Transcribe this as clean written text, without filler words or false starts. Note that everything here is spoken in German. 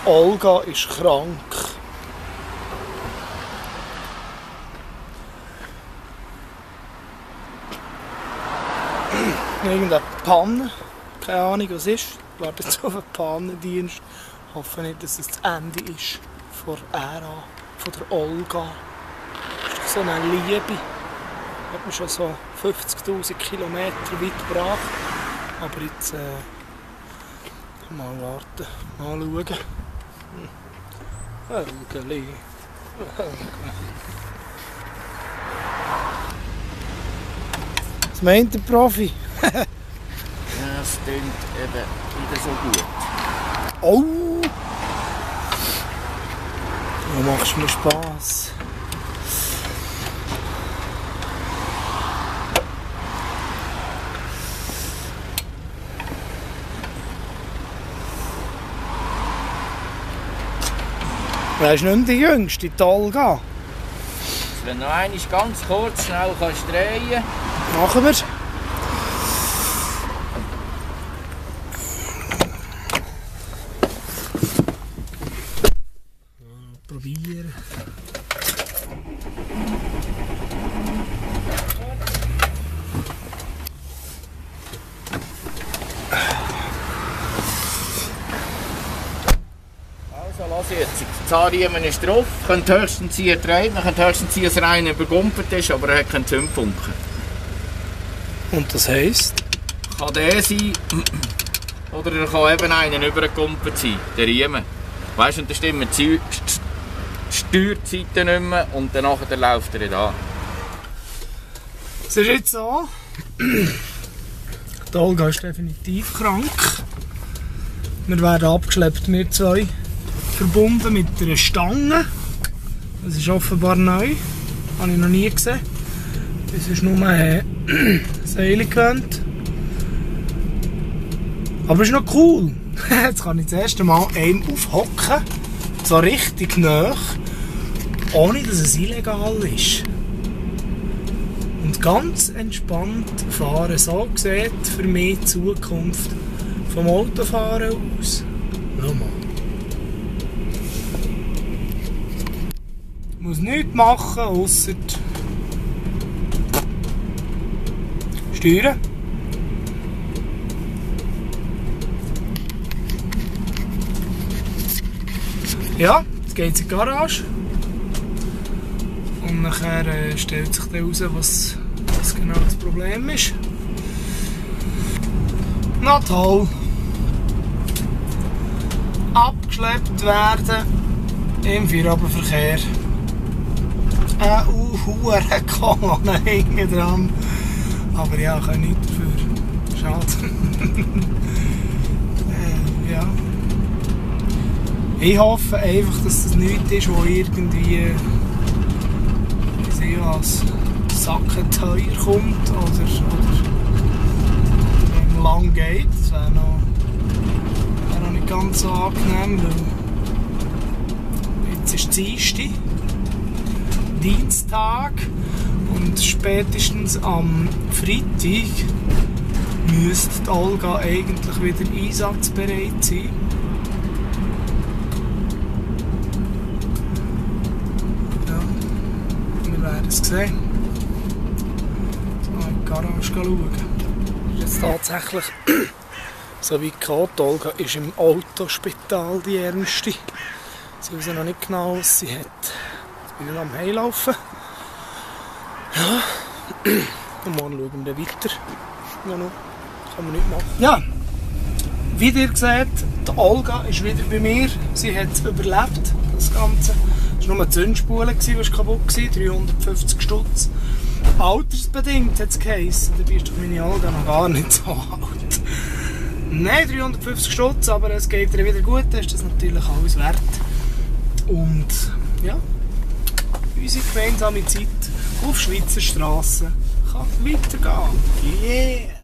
Olga ist krank. Irgendeine Panne. Keine Ahnung, was ist. Ich warte jetzt auf einen Pannendienst. Ich hoffe nicht, dass es das Ende ist von der Ära, von der Olga. Das ist so eine Liebe. Hat mich schon so 50'000 Kilometer weit gebracht. Aber jetzt mal warten, mal schauen. Helgeli. Was meint der Profi? Ja, es klingt eben wieder so gut. Oh! Du machst mir Spass. Wer ist nicht mehr die Jüngste, die Olga? Wenn du noch einmal ganz kurz schnell kannst drehen. Machen wir. Probieren. Also lass jetzt. Der Zahnriemen ist drauf. Könnt höchstens hier drehen, man könnte höchstens hier, dass er einen übergumpelt ist, aber er hat keinen Zündfunken. Und das heisst? Kann der sein, oder er kann eben einen übergumpelt sein, der Riemen. Weißt du, und dann stimmen die Steuerzeiten nicht mehr und danach läuft er da. Es ist jetzt so, die Olga ist definitiv krank. Wir werden abgeschleppt, wir zwei. Verbunden mit einer Stange. Das ist offenbar neu. Habe ich noch nie gesehen. Das ist nur Seile gewöhnt. Aber es ist noch cool. Jetzt kann ich das erste Mal einen aufhocken. So richtig nah. Ohne dass es illegal ist. Und ganz entspannt fahren. So sieht für mich die Zukunft vom Autofahren aus. Schau mal. Ich muss nichts machen, ausser steuern. Ja, jetzt geht es in die Garage. Und nachher stellt sich dann heraus, was genau das Problem ist. Na toll. Abgeschleppt werden im Feierabendverkehr. Hohe Kolonne hinten dran. Aber ja, ich kann nichts dafür. Schade. Ja. Ich hoffe einfach, dass das nichts ist, wo irgendwie als Sacken teuer kommt oder lang geht. Das wäre noch nicht ganz so angenehm, weil jetzt ist Dienstag und spätestens am Freitag müsste die Olga eigentlich wieder einsatzbereit sein. Ja, wir werden es sehen. Jetzt mal in die Garage schauen. Das ist jetzt tatsächlich so weit gekommen. Die Olga ist im Autospital, die Ärmste. Sie wissen noch nicht genau, was sie hat. Jetzt bin ich am Heimlaufen. Ja. Und morgen schauen wir weiter. Ja, noch. Kann man nicht machen. Ja, wie ihr seht, die Olga ist wieder bei mir. Sie hat überlebt, das Ganze. Es war nur eine Zündspule, die kaputt war, 350 Stutz. Altersbedingt hat es geheißen. Dabei ist doch meine Olga noch gar nicht so alt. Nein, 350 Stutz, aber es geht ihr wieder gut, das ist das natürlich alles wert. Und ja, unsere gemeinsame Zeit auf Schweizer Strassen kann weitergehen. Yeah!